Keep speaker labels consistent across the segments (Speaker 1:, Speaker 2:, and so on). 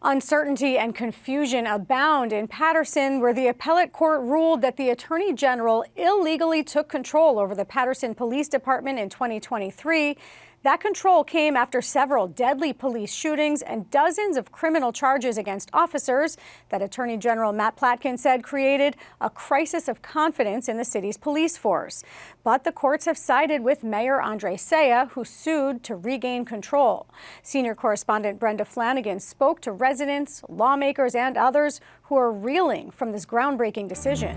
Speaker 1: Uncertainty and confusion abound in Paterson, where the appellate court ruled that the Attorney General illegally took control over the Paterson Police Department in 2023. That control came after several deadly police shootings and dozens of criminal charges against officers that Attorney General Matt Platkin said created a crisis of confidence in the city's police force. But the courts have sided with Mayor Andre Saya, who sued to regain control. Senior correspondent Brenda Flanagan spoke to residents, lawmakers, and others who are reeling from this groundbreaking decision.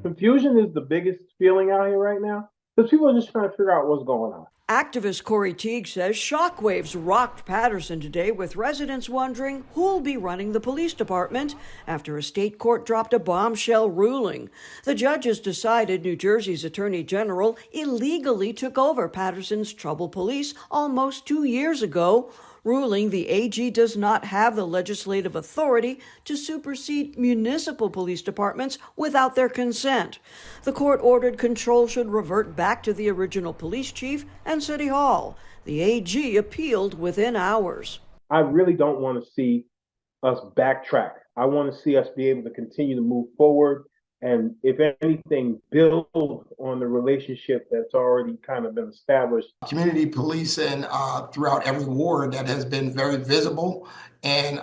Speaker 2: Confusion is the biggest feeling out here right now, because people are just trying to figure out what's going on.
Speaker 3: Activist Corey Teague says shockwaves rocked Paterson today, with residents wondering who'll be running the police department after a state court dropped a bombshell ruling. The judges decided New Jersey's Attorney General illegally took over Paterson's troubled police almost 2 years ago, ruling the AG does not have the legislative authority to supersede municipal police departments without their consent. The court ordered control should revert back to the original police chief and City Hall. The AG appealed within hours.
Speaker 2: I really don't want to see us backtrack. I want to see us be able to continue to move forward and, if anything, build on the relationship that's already kind of been established.
Speaker 4: Community policing throughout every ward that has been very visible, and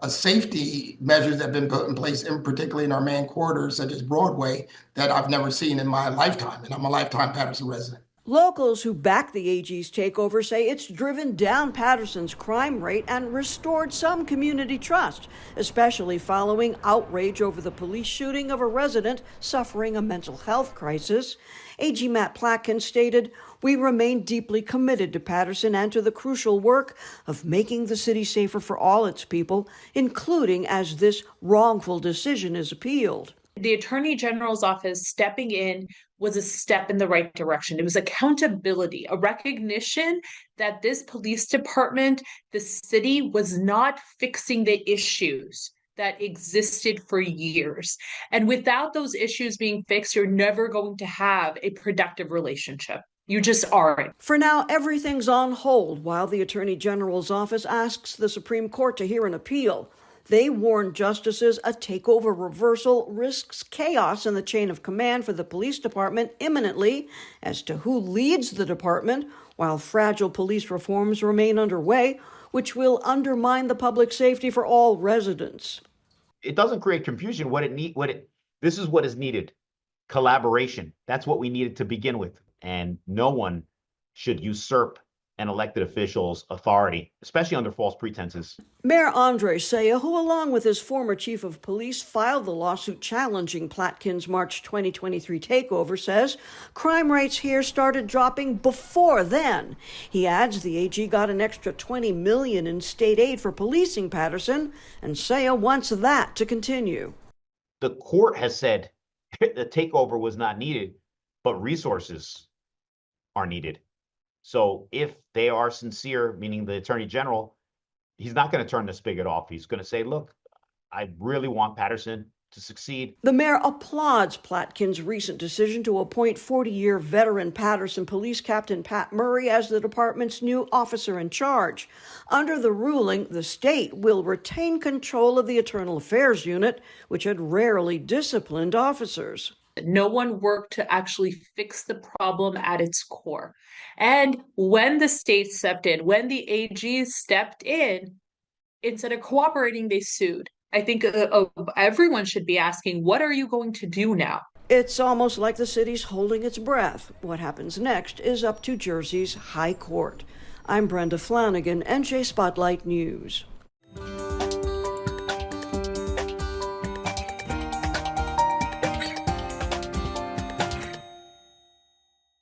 Speaker 4: safety measures that have been put in place, particularly in our main corridors, such as Broadway, that I've never seen in my lifetime, and I'm a lifetime Paterson resident.
Speaker 3: Locals who back the AG's takeover say it's driven down Paterson's crime rate and restored some community trust, especially following outrage over the police shooting of a resident suffering a mental health crisis. AG Matt Platkin stated, "We remain deeply committed to Paterson and to the crucial work of making the city safer for all its people, including as this wrongful decision is appealed."
Speaker 5: The Attorney General's office stepping in was a step in the right direction. It was accountability, a recognition that this police department, the city, was not fixing the issues that existed for years. And without those issues being fixed, you're never going to have a productive relationship. You just aren't.
Speaker 3: For now, everything's on hold while the Attorney General's office asks the Supreme Court to hear an appeal. They warn justices a takeover reversal risks chaos in the chain of command for the police department imminently as to who leads the department, while fragile police reforms remain underway, which will undermine the public safety for all residents.
Speaker 6: It doesn't create confusion. This is what is needed. Collaboration. That's what we needed to begin with. And no one should usurp an elected official's authority, especially under false pretenses.
Speaker 3: Mayor Andre Saya, who along with his former chief of police filed the lawsuit challenging Platkin's March 2023 takeover, says crime rates here started dropping before then. He adds the AG got an extra $20 million in state aid for policing Paterson, and Saya wants that to continue.
Speaker 6: The court has said the takeover was not needed, but resources are needed. So if they are sincere, meaning the Attorney General, he's not going to turn the spigot off. He's going to say, look, I really want Paterson to succeed.
Speaker 3: The mayor applauds Platkin's recent decision to appoint 40-year veteran Paterson Police Captain Pat Murray as the department's new officer in charge. Under the ruling, the state will retain control of the Internal Affairs Unit, which had rarely disciplined officers.
Speaker 5: No one worked to actually fix the problem at its core. And when the state stepped in, when the AG stepped in, instead of cooperating, they sued. I think everyone should be asking, what are you going to do now?
Speaker 3: It's almost like the city's holding its breath. What happens next is up to Jersey's High Court. I'm Brenda Flanagan, NJ Spotlight News.